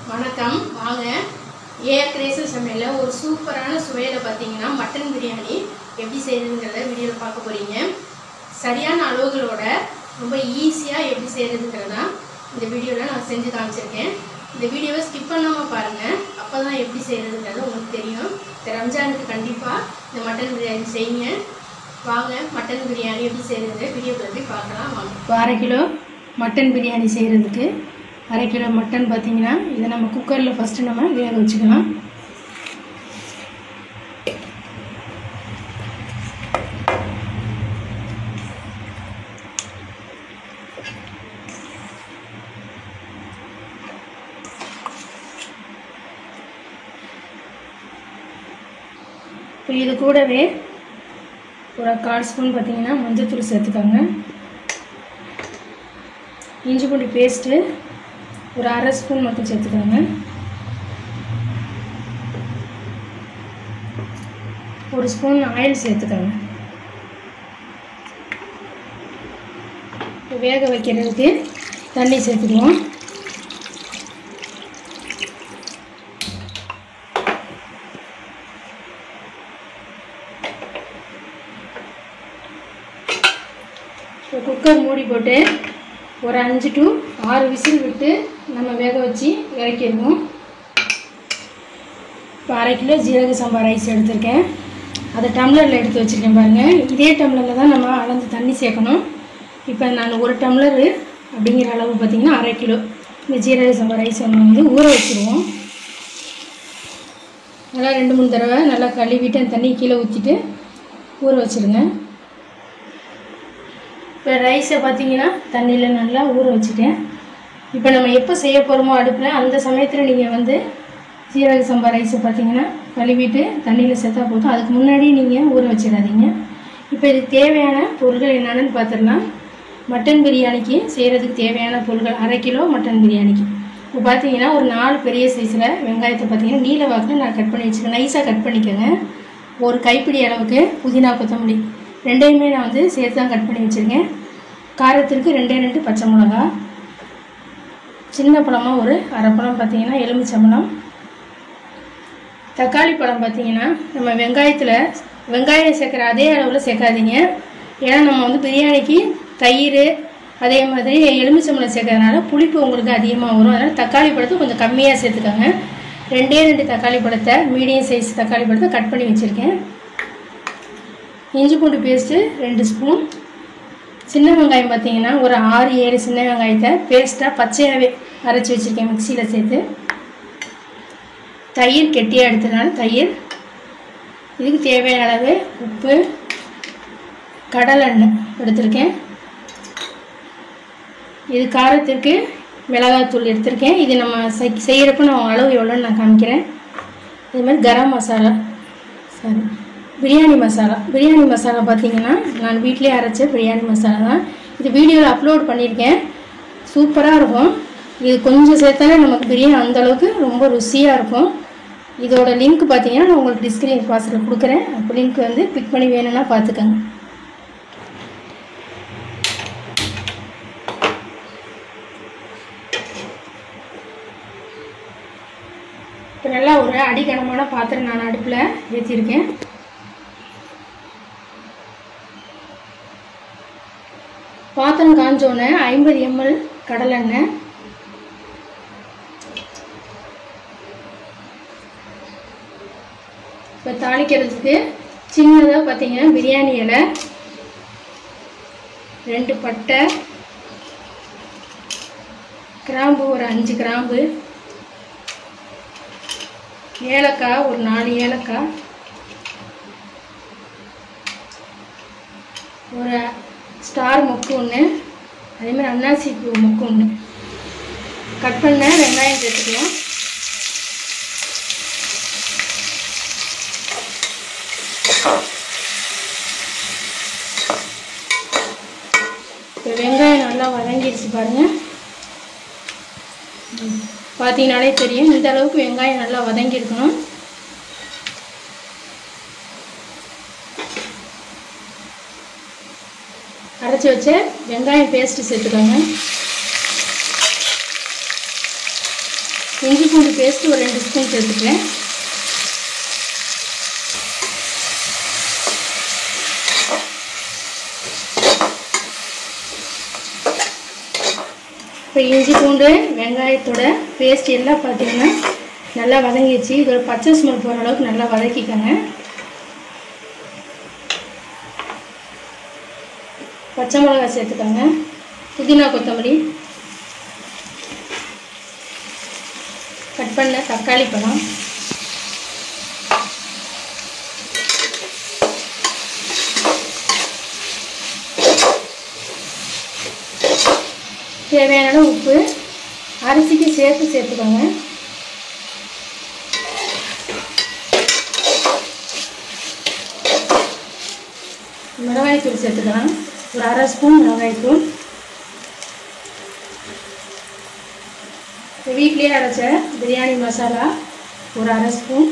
வணக்கம். வாங்க ஏஆர் கிரேசல் சமையலில் ஒரு சூப்பரான சுவையில் பார்த்தீங்கன்னா மட்டன் பிரியாணி எப்படி செய்கிறதுங்கிறத வீடியோவில் பார்க்க போகிறீங்க. சரியான அளவுகளோட ரொம்ப ஈஸியாக எப்படி செய்கிறதுங்கிறதா இந்த வீடியோவில் நான் செஞ்சு காமிச்சிருக்கேன். இந்த வீடியோவை ஸ்கிப் பண்ணாமல் பாருங்கள். அப்போ தான் எப்படி செய்கிறதுங்கிறது உங்களுக்கு தெரியும். இந்த ரம்ஜானுக்கு கண்டிப்பாக இந்த மட்டன் பிரியாணி செய்யுங்க. வாங்க மட்டன் பிரியாணி எப்படி செய்கிறது வீடியோவில் போய் பார்க்கலாம். வாங்க. 1/2 கிலோ மட்டன் பிரியாணி செய்கிறதுக்கு 1/2 கிலோ மட்டன் பார்த்தீங்கன்னா இதை நம்ம குக்கரில் ஃபஸ்ட்டு நம்ம வேக வச்சுக்கலாம். இப்போ இது கூடவே ஒரு 1/4 ஸ்பூன் பார்த்தீங்கன்னா மஞ்சள்தூள் சேர்த்துக்காங்க. இஞ்சி பூண்டு பேஸ்ட்டு ஒரு 1/2 ஸ்பூன் மட்டும் சேர்த்துக்கோங்க. ஒரு ஸ்பூன் ஆயில் சேர்த்துக்கோங்க. வேக வைக்கிறதுக்கு தண்ணி சேர்த்துக்குவோம். குக்கர் மூடி போட்டு ஒரு 5 to 6 விசில் விட்டு நம்ம வேக வச்சு இறக்கிடுவோம். இப்போ 1/2 கிலோ ஜீரக சம்பா ரைஸ் எடுத்திருக்கேன். அதை டம்ளரில் எடுத்து வச்சுருக்கேன் பாருங்கள். இதே டம்ளரில் தான் நம்ம அளந்து தண்ணி சேர்க்கணும். இப்போ நான் 1 டம்ளர் அப்படிங்கிற அளவு பார்த்திங்கன்னா 1/2 கிலோ இந்த ஜீரக சம்பா ரைஸ் வந்து ஊற வச்சுருவோம். நல்லா 2-3 தடவை நல்லா கழுவிட்டு அந்த தண்ணி கீழே ஊற்றிட்டு ஊற வச்சுருங்க. இப்போ ரைஸை பார்த்தீங்கன்னா தண்ணியில் நல்லா ஊற வச்சுட்டேன். இப்போ நம்ம எப்போ செய்ய போகிறோமோ அடுப்பில் அந்த சமயத்தில் நீங்கள் வந்து சீரக சம்பா ரைஸை பார்த்தீங்கன்னா கழுவிட்டு தண்ணியில் சேர்த்தா போதும். அதுக்கு முன்னாடி நீங்கள் ஊற வச்சிடாதீங்க. இப்போ இதுக்கு தேவையான பொருட்கள் என்னென்னு பார்த்துடலாம். மட்டன் பிரியாணிக்கு செய்கிறதுக்கு தேவையான பொருட்கள் 1/2 கிலோ மட்டன் பிரியாணிக்கு இப்போ பார்த்தீங்கன்னா ஒரு 4 பெரிய சைஸில் வெங்காயத்தை பார்த்தீங்கன்னா நீல வாக்கில் நான் கட் பண்ணி வச்சுருக்கேன். நைஸாக கட் பண்ணிக்கோங்க. ஒரு கைப்பிடி அளவுக்கு புதினா கொத்தமல்லி ரெண்டையுமே நான் வந்து சேர்த்து தான் கட் பண்ணி வச்சுருக்கேன். காரத்திற்கு 2 பச்சை மிளகா, சின்ன பழமாக ஒரு 1/2 பழம் பார்த்தீங்கன்னா எலுமிச்சம்பழம், தக்காளி பழம் பார்த்தீங்கன்னா நம்ம வெங்காயம் சேர்க்குற அதே அளவில் சேர்க்காதீங்க. ஏன்னா நம்ம வந்து பிரியாணிக்கு தயிர் அதே மாதிரி எலுமிச்சம்பழம் சேர்க்கறதுனால புளிப்பு உங்களுக்கு அதிகமாக வரும். அதனால் தக்காளி பழத்தை கொஞ்சம் கம்மியாக சேர்த்துக்கோங்க. 2 தக்காளி பழத்தை மீடியம் சைஸ் தக்காளி பழத்தை கட் பண்ணி வச்சுருக்கேன். இஞ்சி பூண்டு பேஸ்ட்டு 2 ஸ்பூன், சின்ன வெங்காயம் பார்த்தீங்கன்னா ஒரு 6-7 சின்ன வெங்காயத்தை பேஸ்ட்டாக பச்சையாகவே அரைச்சி வச்சுருக்கேன் மிக்சியில் சேர்த்து. தயிர் கெட்டியாக எடுத்ததுனால தயிர், இதுக்கு தேவையான அளவு உப்பு, கடலெண்ணெய் எடுத்திருக்கேன். இது காரத்திற்கு மிளகாத்தூள் எடுத்திருக்கேன். இது நம்ம செய்கிறப்ப நான் அளவு எவ்வளோன்னு நான் காமிக்கிறேன். இது மாதிரி கரம் மசாலா பிரியாணி மசாலா பார்த்தீங்கன்னா நான் வீட்டிலே அரைச்ச பிரியாணி மசாலா தான். இது வீடியோவில் அப்லோட் பண்ணியிருக்கேன். சூப்பராக இருக்கும். இது கொஞ்சம் சேர்த்தாலே நமக்கு பிரியாணி அந்தளவுக்கு ரொம்ப ருசியாக இருக்கும். இதோட லிங்க் பார்த்தீங்கன்னா நான் உங்களுக்கு டிஸ்கிரிப்ஷன் பாக்ஸில் கொடுக்குறேன். அப்போ லிங்க் வந்து கிளிக் பண்ணி வேணும்னா பார்த்துக்கோங்க. இப்போ நல்லா ஒரு அடிகனமான பாத்திரம் நான் அடுப்பில் ஏற்றிருக்கேன். பாத்திரம் காஞ்சோன்னே 50 ml கடலெண்ணெய், இப்போ தாளிக்கிறதுக்கு சின்னதாக பார்த்தீங்கன்னா பிரியாணி இலை, 2 பட்டை, கிராம்பு ஒரு 5 கிராம்பு, ஏலக்காய் ஒரு 4 ஏலக்காய், ஒரு ஸ்டார் மொக்கு ஒன்று, அதேமாதிரி அன்னாசி பூ மொக்கு ஒன்று, கட் பண்ண வெங்காயம் சேர்த்துக்கலாம். இப்போ வெங்காயம் நல்லா வதங்கிடுச்சு பாருங்கள். பார்த்தீங்கன்னாலே தெரியும் இந்த அளவுக்கு வெங்காயம் நல்லா வதங்கி இருக்கணும். அரைச்சி வச்ச வெங்காயம் பேஸ்ட்டு சேர்த்துக்கோங்க. இஞ்சி பூண்டு பேஸ்ட்டு ஒரு 2 ஸ்பூன் சேர்த்துக்கிறேன். இப்போ இஞ்சி பூண்டு வெங்காயத்தோட பேஸ்ட் எல்லாம் பார்த்திங்கன்னா நல்லா வதங்கிடுச்சு. இதோட பச்சை ஸ்மெல் போகிற அளவுக்கு நல்லா வதக்கிக்கோங்க. பச்சை மிளகாய் சேர்த்துக்கோங்க. புதினா கொத்தமல்லி, கட் பண்ண தக்காளி பழம், தேவையான உப்பு, அரிசிக்கு சேர்த்துக்கோங்க. மிளகாய்த்தூள் சேர்த்துக்கலாம். ஒரு 1/2 ஸ்பூன் மிளகாய்த்தூள். வீட்லேயே அரைச்ச பிரியாணி மசாலா ஒரு 1/2 ஸ்பூன்.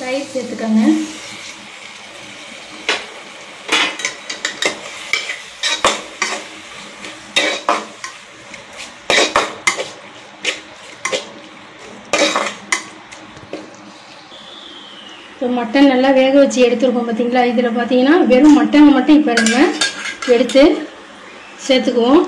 தயிர் சேர்த்துக்கோங்க. இப்போ மட்டன் நல்லா வேக வச்சு எடுத்துருக்கோம் பார்த்தீங்களா. இதில் பார்த்தீங்கன்னா வெறும் மட்டனை மட்டும் இப்போ நம்ம எடுத்து சேர்த்துக்குவோம்.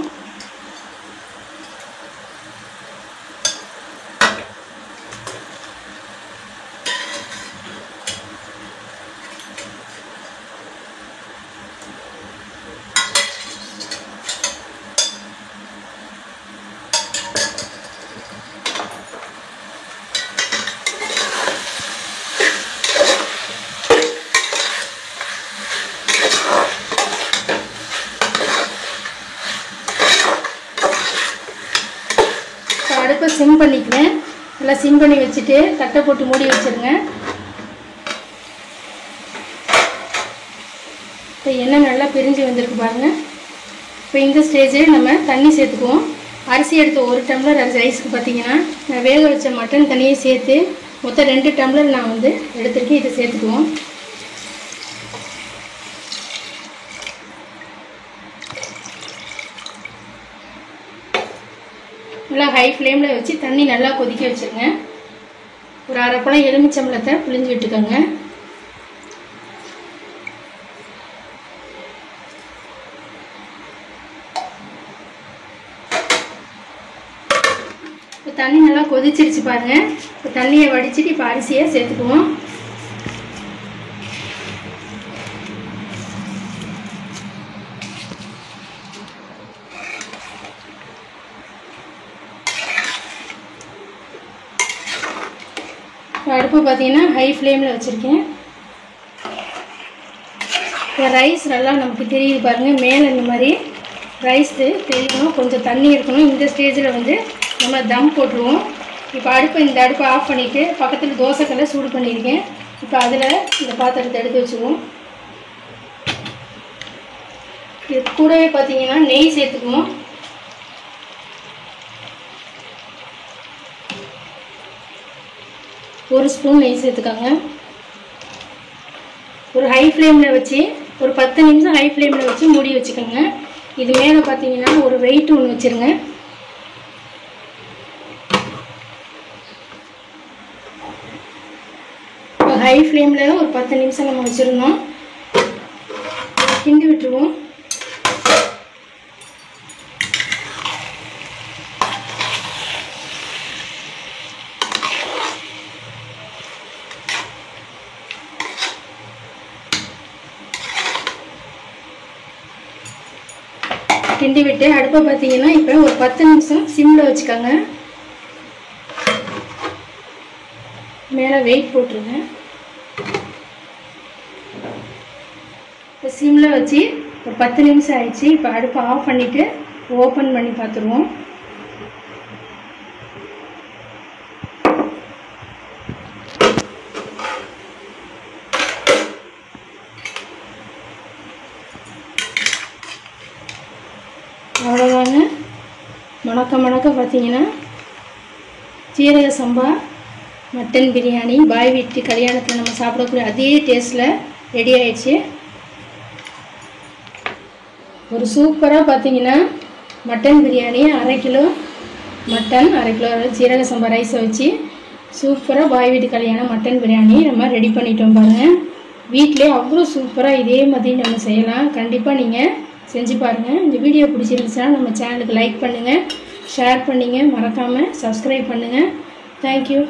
அடுப்பை சிம் பண்ணிக்கிறேன். நல்லா சிம் பண்ணி வச்சுட்டு தட்டை போட்டு மூடி வச்சுருங்க. இப்போ எண்ணெய் நல்லா பிரிஞ்சு வந்திருக்கு பாருங்கள். இப்போ இந்த ஸ்டேஜில் நம்ம தண்ணி சேர்த்துக்குவோம். அரிசி எடுத்த 1 டம்ளர் ரைஸுக்கு பார்த்தீங்கன்னா நான் வேக வச்ச மட்டன் தண்ணியை சேர்த்து மொத்தம் 2 டம்ளர் நான் வந்து எடுத்துருக்கேன். இதை சேர்த்துக்குவோம். நல்லா ஹை ஃப்ளேமில் வச்சு தண்ணி நல்லா கொதிக்க வச்சுருங்க. ஒரு 1/2 பழம் எலுமிச்சம்பழத்தை பிழிஞ்சு விட்டுக்கோங்க. இப்போ தண்ணி நல்லா கொதிச்சிருச்சு பாருங்கள். இப்போ தண்ணியை வடிச்சிட்டு இப்போ அரிசியை சேர்த்துக்குவோம். அடுப்பு பார்த்தீங்கன்னா ஹை ஃப்ளேமில் வச்சுருக்கேன். இப்போ ரைஸ் நல்லா நமக்கு தெரியுது பாருங்கள். மேலே இந்த மாதிரி ரைஸ் தெரியணும், கொஞ்சம் தண்ணி இருக்கணும். இந்த ஸ்டேஜில் வந்து நம்ம தம் போட்டுருவோம். இப்போ இந்த அடுப்பை ஆஃப் பண்ணிவிட்டு பக்கத்தில் தோசைக்கல்லை சூடு பண்ணியிருக்கேன். இப்போ அதில் இந்த பாத்திரத்தை எடுத்து வச்சுருவோம். இது கூடவே பார்த்தீங்கன்னா நெய் சேர்த்துக்குவோம். ஒரு ஸ்பூன் நெய் சேர்த்துக்கோங்க. ஒரு ஹை ஃப்ளேமில் வச்சு ஒரு 10 நிமிஷம் ஹை ஃப்ளேமில் வச்சு மூடி வச்சுக்கோங்க. இது மேலே பார்த்தீங்கன்னா ஒரு வெயிட் ஒன்று வச்சுருங்க. இப்போ ஹை ஃப்ளேமில் ஒரு 10 நிமிஷம் நம்ம வச்சுருந்தோம். கிண்டி விட்டுருவோம். கிண்டி விட்டு அடுப்பை பார்த்தீங்கன்னா இப்போ ஒரு 10 நிமிஷம் சிம்மில் வச்சுக்கோங்க. மேலே வெயிட் போட்டுருங்க. இப்போ சிம்மில் வச்சு ஒரு 10 நிமிஷம் ஆயிடுச்சு. இப்போ அடுப்பை ஆஃப் பண்ணிவிட்டு ஓப்பன் பண்ணி பார்த்துருவோம். அவ்வளோதாங்க. மணக்க பார்த்தீங்கன்னா சீரக சம்பா மட்டன் பிரியாணி பாய் வீட்டு கல்யாணத்தில் நம்ம சாப்பிடக்கூடிய அதே டேஸ்ட்டில் ரெடி ஆயிடுச்சு. ஒரு சூப்பராக பார்த்தீங்கன்னா mutton biryani 1/2 kilo mutton 1/2 kilo சீரக சம்பா ரைஸை வச்சு சூப்பராக பாய் வீட்டு கல்யாணம் மட்டன் பிரியாணி நம்ம ரெடி பண்ணிட்டோம் பாருங்கள். வீட்டிலே அவ்வளோ சூப்பராக இதே மாதிரி நம்ம செய்யலாம். கண்டிப்பாக நீங்கள் செஞ்சு பாருங்கள். இந்த வீடியோ பிடிச்சிருந்துச்சுன்னா நம்ம சேனலுக்கு லைக் பண்ணுங்கள், ஷேர் பண்ணுங்கள், மறக்காமல் சப்ஸ்கிரைப் பண்ணுங்கள். தேங்க்யூ.